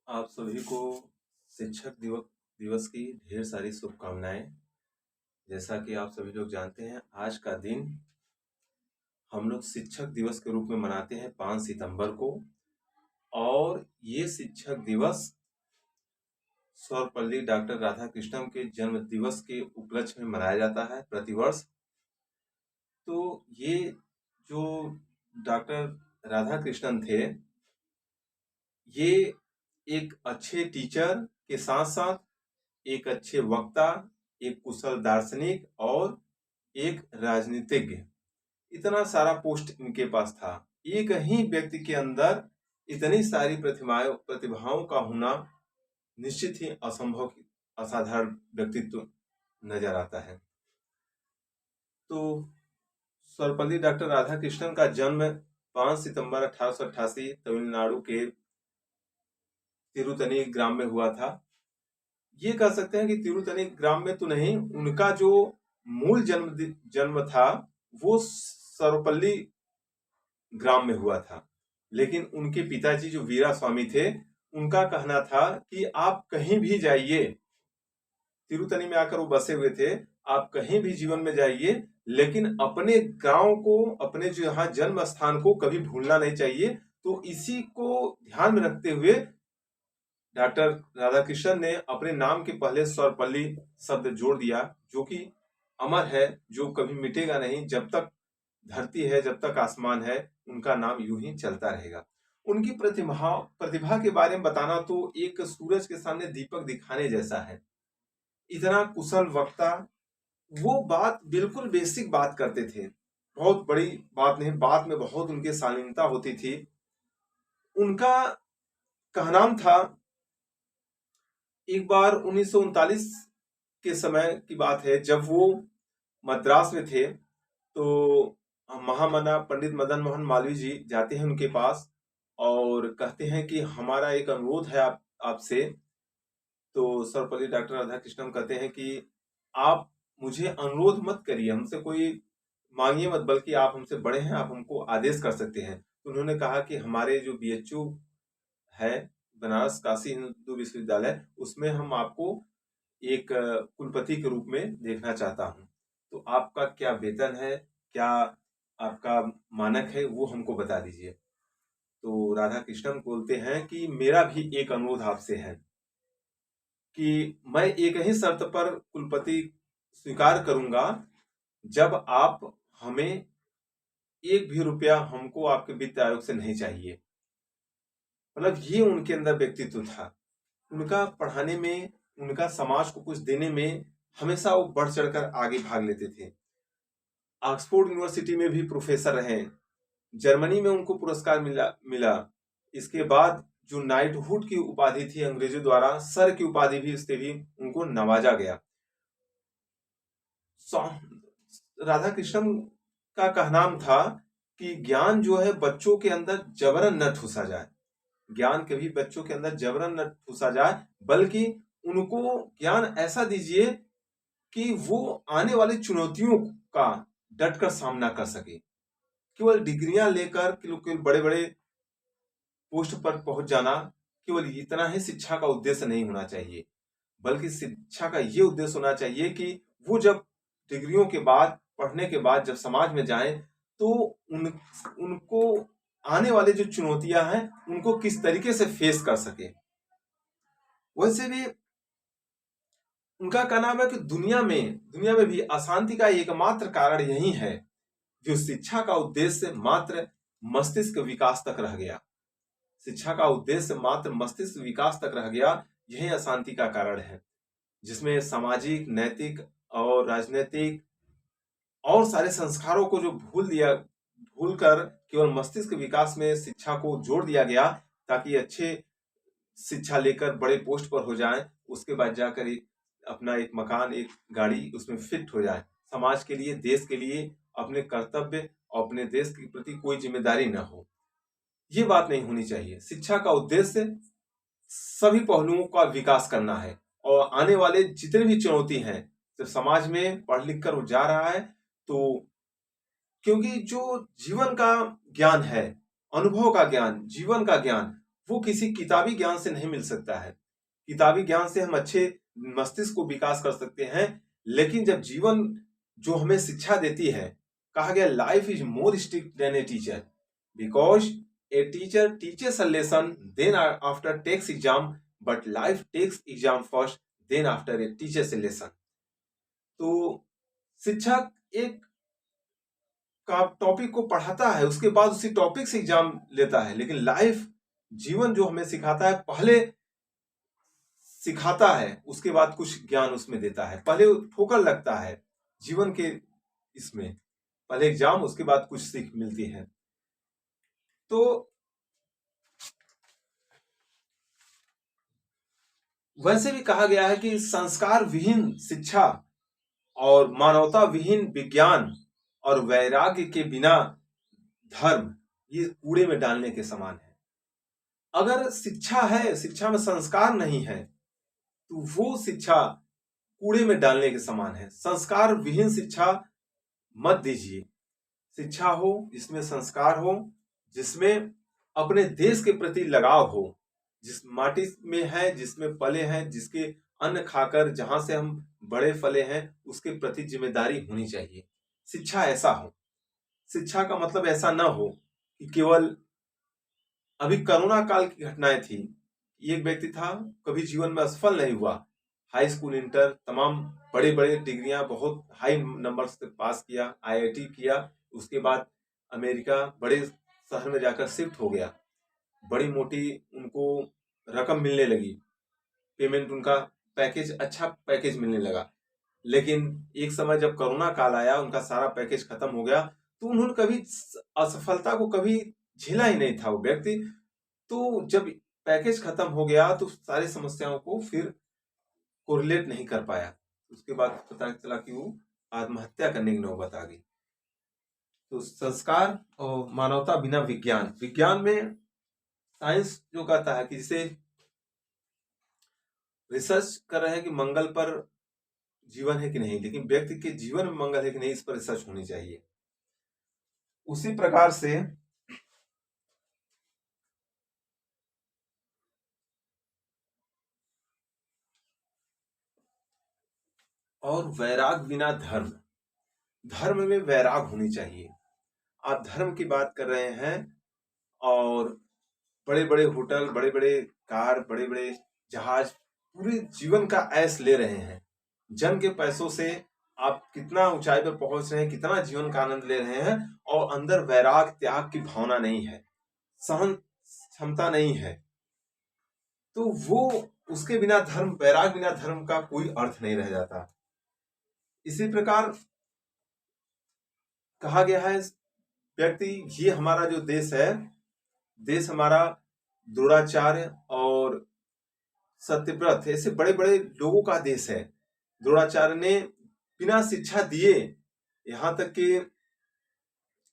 आप सभी को शिक्षक दिवस दिवस की ढेर सारी शुभकामनाएं। जैसा कि आप सभी लोग जानते हैं, आज का दिन हम लोग शिक्षक दिवस के रूप में मनाते हैं 5 सितंबर को। और ये शिक्षक दिवस सर्वपल्ली डॉक्टर राधाकृष्णन के जन्म दिवस के उपलक्ष्य में मनाया जाता है प्रतिवर्ष। तो ये जो डॉक्टर राधाकृष्णन थे, ये एक अच्छे टीचर के साथ साथ एक अच्छे वक्ता, एक कुशल दार्शनिक और एक राजनीतिज्ञ, इतना सारा पोस्ट इनके पास था। एक ही व्यक्ति के अंदर इतनी सारी प्रतिभाओं का होना निश्चित ही असंभव, असाधारण व्यक्तित्व नजर आता है। तो सर्वपल्ली डॉक्टर राधाकृष्णन का जन्म 5 सितंबर 1888 तमिलनाडु के तिरुतनी ग्राम में हुआ था। ये कह सकते हैं कि तिरुतनी ग्राम में तो नहीं, उनका जो मूल जन्म था वो सर्वपल्ली ग्राम में हुआ था। लेकिन उनके पिताजी जो वीरा स्वामी थे, उनका कहना था कि आप कहीं भी जाइए, तिरुतनी में आकर वो बसे हुए थे, आप कहीं भी जीवन में जाइए, लेकिन अपने गांव को, अपने जो यहाँ जन्म स्थान को कभी भूलना नहीं चाहिए। तो इसी को ध्यान में रखते हुए डॉक्टर राधाकृष्णन ने अपने नाम के पहले सर्वपल्ली शब्द जोड़ दिया, जो कि अमर है, जो कभी मिटेगा नहीं। जब तक धरती है, जब तक आसमान है, उनका नाम यूं ही चलता रहेगा। उनकी प्रतिभा के बारे में बताना तो एक सूरज के सामने दीपक दिखाने जैसा है। इतना कुशल वक्ता, वो बात बिल्कुल बेसिक बात करते थे, बहुत बड़ी बात नहीं, बात में बहुत उनके शालीनता होती थी। उनका कहनाम था, एक बार 1939 के समय की बात है, जब वो मद्रास में थे, तो महामना पंडित मदन मोहन मालवीय जी जाते हैं उनके पास और कहते हैं कि हमारा एक अनुरोध है आपसे। तो सर्वपल्ली डॉक्टर राधाकृष्णन कहते हैं कि आप मुझे अनुरोध मत करिए, हमसे कोई मांगिए मत, बल्कि आप हमसे बड़े हैं, आप हमको आदेश कर सकते हैं। तो उन्होंने कहा कि हमारे जो बीएचयू है, बनारस काशी हिंदू विश्वविद्यालय, उसमें हम आपको एक कुलपति के रूप में देखना चाहता हूं। तो आपका क्या वेतन है, क्या आपका मानक है, वो हमको बता दीजिए। तो राधाकृष्णन बोलते हैं कि मेरा भी एक अनुरोध आपसे है कि मैं एक ही शर्त पर कुलपति स्वीकार करूंगा, जब आप हमें एक भी रुपया हमको आपके वित्त आयोग से नहीं चाहिए। मतलब ये उनके अंदर व्यक्तित्व था। उनका पढ़ाने में, उनका समाज को कुछ देने में हमेशा वो बढ़ चढ़कर आगे भाग लेते थे। ऑक्सफोर्ड यूनिवर्सिटी में भी प्रोफेसर रहे, जर्मनी में उनको पुरस्कार मिला। इसके बाद जो नाइटहुड की उपाधि थी अंग्रेजों द्वारा, सर की उपाधि भी, उससे भी उनको नवाजा गया। राधाकृष्णन का कहनाम था कि ज्ञान जो है बच्चों के अंदर जबरन न ठूसा जाए, ज्ञान कभी बच्चों के अंदर जबरन न ठूसा जाए, बल्कि उनको ज्ञान ऐसा दीजिए कि वो आने वाली चुनौतियों का डटकर सामना कर सके। केवल डिग्रियां लेकर केवल बड़े बड़े पोस्ट पर पहुंच जाना, केवल इतना ही शिक्षा का उद्देश्य नहीं होना चाहिए, बल्कि शिक्षा का ये उद्देश्य होना चाहिए कि वो जब डिग्रियों के बाद, पढ़ने के बाद जब समाज में जाएं, तो उनको आने वाले जो चुनौतियां हैं, उनको किस तरीके से फेस कर सके। वैसे भी उनका कहना है कि दुनिया में भी अशांति का एकमात्र कारण यही है, जो शिक्षा का उद्देश्य मात्र मस्तिष्क विकास तक रह गया। शिक्षा का उद्देश्य मात्र मस्तिष्क विकास तक रह गया, यही अशांति का कारण है, जिसमें सामाजिक, नैतिक और राजनीतिक और सारे संस्कारों को जो भूलकर केवल मस्तिष्क विकास में शिक्षा को जोड़ दिया गया, ताकि अच्छे शिक्षा लेकर बड़े पोस्ट पर हो जाएं, उसके बाद जाकर अपना एक मकान, एक गाड़ी उसमें फिट हो जाए, समाज के लिए, देश के लिए अपने कर्तव्य और अपने देश के प्रति कोई जिम्मेदारी न हो। ये बात नहीं होनी चाहिए। शिक्षा का उद्देश्य सभी पहलुओं का विकास करना है, और आने वाले जितने भी चुनौती हैं, जब समाज में पढ़ लिख कर जा रहा है, तो क्योंकि जो जीवन का ज्ञान है, अनुभव का ज्ञान, जीवन का ज्ञान, वो किसी किताबी ज्ञान से नहीं मिल सकता है। किताबी ज्ञान से हम अच्छे मस्तिष्क को विकास कर सकते हैं, लेकिन जब जीवन जो हमें शिक्षा देती है, कहा गया life is more strict than a teacher, because a teacher teaches a lesson then after takes exam, but life takes exam first then after a teachers a lesson. तो शिक्षक एक का टॉपिक को पढ़ाता है, उसके बाद उसी टॉपिक से एग्जाम लेता है, लेकिन लाइफ जीवन जो हमें सिखाता है, पहले सिखाता है उसके बाद कुछ ज्ञान उसमें देता है। पहले ठोकर लगता है जीवन के इसमें, पहले एग्जाम उसके बाद कुछ सीख मिलती है। तो वैसे भी कहा गया है कि संस्कार विहीन शिक्षा और मानवता विहीन विज्ञान और वैराग्य के बिना धर्म, ये कूड़े में डालने के समान है। अगर शिक्षा है, शिक्षा में संस्कार नहीं है, तो वो शिक्षा कूड़े में डालने के समान है। संस्कार विहीन शिक्षा मत दीजिए। शिक्षा हो जिसमें संस्कार हो, जिसमें अपने देश के प्रति लगाव हो, जिस माटी में है, जिसमें पले हैं, जिसके अन्न खाकर जहां से हम बड़े फले हैं, उसके प्रति जिम्मेदारी होनी चाहिए। शिक्षा ऐसा हो। शिक्षा का मतलब ऐसा ना हो कि केवल, अभी कोरोना काल की घटनाएं थी। एक व्यक्ति था, कभी जीवन में असफल नहीं हुआ, हाई स्कूल, इंटर, तमाम बड़े बड़े डिग्रियां बहुत हाई नंबर से पास किया, आईआईटी किया, उसके बाद अमेरिका बड़े शहर में जाकर शिफ्ट हो गया, बड़ी मोटी उनको रकम मिलने लगी, पेमेंट उनका पैकेज, अच्छा पैकेज मिलने लगा। लेकिन एक समय जब कोरोना काल आया, उनका सारा पैकेज खत्म हो गया, तो उन्होंने कभी असफलता को कभी झेला ही नहीं था वो व्यक्ति। तो जब पैकेज खत्म हो गया तो सारी समस्याओं को फिर कोरिलेट नहीं कर पाया। उसके बाद पता चला कि वो आत्महत्या करने की नौबत आ गई। तो संस्कार और मानवता बिना विज्ञान, विज्ञान में साइंस जो कहता है कि जैसे रिसर्च कर रहे हैं कि मंगल पर जीवन है कि नहीं, लेकिन व्यक्ति के जीवन में मंगल है कि नहीं, इस पर रिसर्च होनी चाहिए। उसी प्रकार से और वैराग बिना धर्म, धर्म में वैराग होनी चाहिए। आप धर्म की बात कर रहे हैं और बड़े बड़े होटल, बड़े बड़े कार, बड़े बड़े जहाज, पूरे जीवन का ऐश ले रहे हैं। जन के पैसों से आप कितना ऊंचाई पर पहुंच रहे हैं, कितना जीवन का आनंद ले रहे हैं, और अंदर वैराग, त्याग की भावना नहीं है, सहन क्षमता नहीं है, तो वो, उसके बिना धर्म, वैराग बिना धर्म का कोई अर्थ नहीं रह जाता। इसी प्रकार कहा गया है, व्यक्ति, ये हमारा जो देश है, देश हमारा द्रोणाचार्य और सत्यव्रत, ऐसे बड़े बड़े लोगों का देश है। द्रोणाचार्य ने बिना शिक्षा दिए, यहाँ तक कि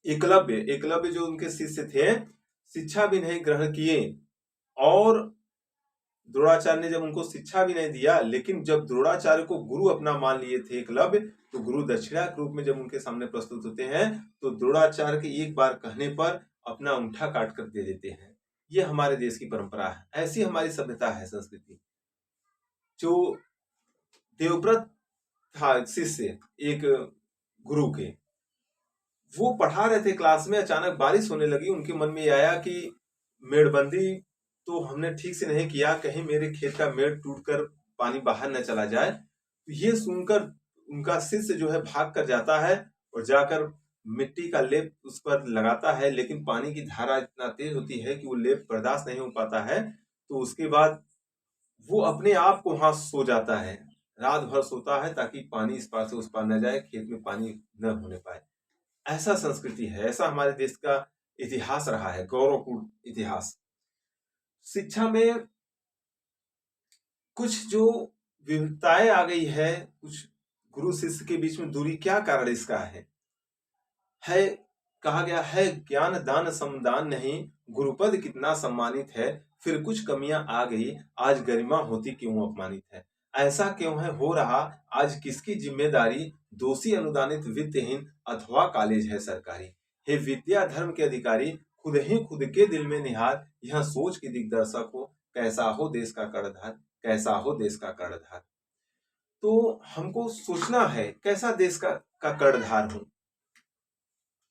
एकलव्य, एकलव्य जो उनके शिष्य थे, शिक्षा भी नहीं ग्रहण किए, और द्रोणाचार्य ने जब उनको शिक्षा भी नहीं दिया, लेकिन जब द्रोणाचार्य को गुरु अपना मान लिए थे एकलव्य, तो गुरु दक्षिणा के रूप में जब उनके सामने प्रस्तुत होते हैं, तो द्रोणाचार्य के एक बार कहने पर अपना अंगूठा काट कर दे देते हैं। ये हमारे देश की परंपरा है, ऐसी हमारी सभ्यता है, संस्कृति। जो देवव्रत था शिष्य एक गुरु के, वो पढ़ा रहे थे क्लास में, अचानक बारिश होने लगी। उनके मन में आया कि मेड़बंदी तो हमने ठीक से नहीं किया, कहीं मेरे खेत का मेड़ टूटकर पानी बाहर न चला जाए। तो ये सुनकर उनका शिष्य जो है भाग कर जाता है और जाकर मिट्टी का लेप उस पर लगाता है, लेकिन पानी की धारा इतना तेज होती है कि वो लेप बर्दाश्त नहीं हो पाता है। तो उसके बाद वो अपने आप को वहां सो जाता है, रात भर सोता है ताकि पानी इस पार से उस पार न जाए, खेत में पानी न होने पाए। ऐसा संस्कृति है, ऐसा हमारे देश का इतिहास रहा है, गौरवपूर्ण इतिहास। शिक्षा में कुछ जो विविधताएं आ गई है, कुछ गुरु शिष्य के बीच में दूरी, क्या कारण इसका है कहा गया है, ज्ञान दान समदान नहीं, गुरुपद कितना सम्मानित है, फिर कुछ कमियां आ गई, आज गरिमा होती क्यों अपमानित है। ऐसा क्यों है हो रहा, आज किसकी जिम्मेदारी, दोषी अनुदानित वित्तहीन अथवा कॉलेज है सरकारी। हे विद्या धर्म के अधिकारी, खुद ही खुद के दिल में निहार, यह सोच के दिग्दर्शक हो, कैसा हो देश का कर्णधार, कैसा हो देश का कर्णधार। तो हमको सोचना है कैसा देश का कर्णधार हूं।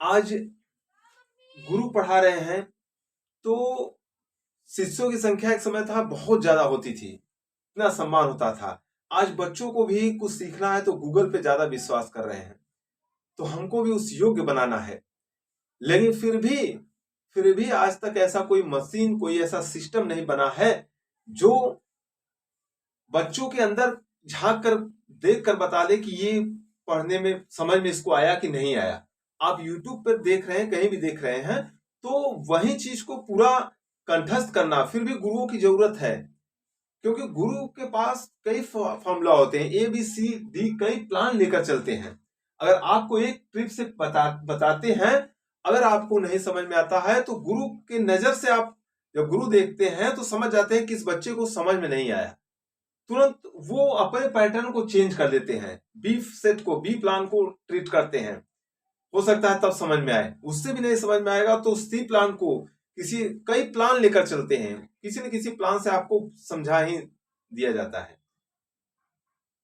आज गुरु पढ़ा रहे हैं तो शिष्यों की संख्या एक समय था बहुत ज्यादा होती थी, इतना सम्मान होता था। आज बच्चों को भी कुछ सीखना है तो गूगल पे ज्यादा विश्वास कर रहे हैं, तो हमको भी उस योग्य बनाना है। लेकिन फिर भी आज तक ऐसा कोई मशीन, कोई ऐसा सिस्टम नहीं बना है जो बच्चों के अंदर झांक कर देख कर बता दे कि ये पढ़ने में समझ में इसको आया कि नहीं आया। आप YouTube पर देख रहे हैं, कहीं भी देख रहे हैं, तो वही चीज को पूरा कंठस्थ करना फिर भी गुरुओं की जरूरत है, क्योंकि गुरु के पास कई फॉर्मूला होते हैं, ABCD कई प्लान लेकर चलते हैं। अगर आपको एक ट्रिप से बताते हैं, अगर आपको नहीं समझ में आता है तो गुरु के नजर से आप जब गुरु देखते हैं तो समझ जाते हैं कि इस बच्चे को समझ में नहीं आया। तुरंत वो अपने पैटर्न को चेंज कर देते हैं, बी प्लान को ट्रीट करते हैं। हो सकता है तब समझ में आए, उससे भी नहीं समझ में आएगा तो सी प्लान को कई प्लान लेकर चलते हैं, किसी न किसी प्लान से आपको समझा ही दिया जाता है।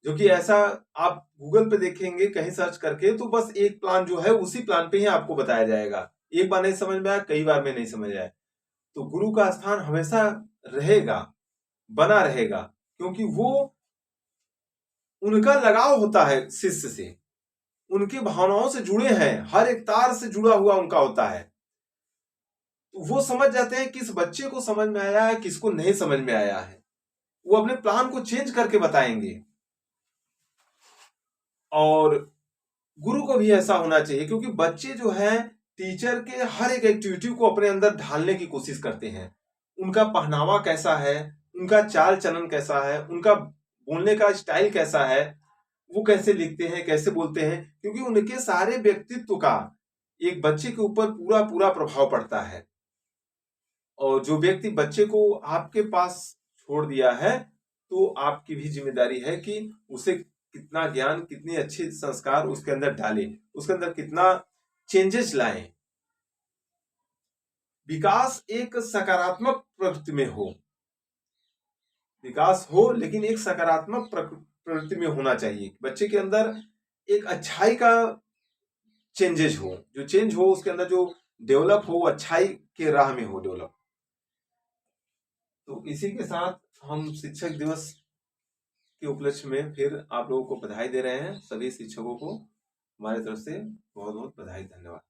जो कि ऐसा आप गूगल पे देखेंगे कहीं सर्च करके तो बस एक प्लान जो है उसी प्लान पे ही आपको बताया जाएगा। एक बार नहीं समझ में आया, कई बार में नहीं समझ आया। तो गुरु का स्थान हमेशा रहेगा, बना रहेगा, क्योंकि वो उनका लगाव होता है शिष्य से, उनकी भावनाओं से जुड़े हैं, हर एक तार से जुड़ा हुआ उनका होता है। तो वो समझ जाते हैं किस बच्चे को समझ में आया है, किसको नहीं समझ में आया है। वो अपने प्लान को चेंज करके बताएंगे। और गुरु को भी ऐसा होना चाहिए, क्योंकि बच्चे जो है टीचर के हर एक एक्टिविटी को अपने अंदर ढालने की कोशिश करते हैं। उनका पहनावा कैसा है, उनका चाल चलन कैसा है, उनका बोलने का स्टाइल कैसा है, वो कैसे लिखते हैं, कैसे बोलते हैं, क्योंकि उनके सारे व्यक्तित्व का एक बच्चे के ऊपर पूरा पूरा प्रभाव पड़ता है। और जो व्यक्ति बच्चे को आपके पास छोड़ दिया है तो आपकी भी जिम्मेदारी है कि उसे कितना ज्ञान, कितने अच्छे संस्कार उसके अंदर डालें, उसके अंदर कितना चेंजेस लाएं। विकास एक सकारात्मक प्रवृत्ति में हो, विकास हो लेकिन एक सकारात्मक प्रवृत्ति में होना चाहिए। बच्चे के अंदर एक अच्छाई का चेंजेस हो, जो चेंज हो उसके अंदर जो डेवलप हो, अच्छाई के राह में हो डेवलप। तो इसी के साथ हम शिक्षक दिवस के उपलक्ष्य में फिर आप लोगों को बधाई दे रहे हैं। सभी शिक्षकों को हमारी तरफ से बहुत बहुत बधाई, धन्यवाद।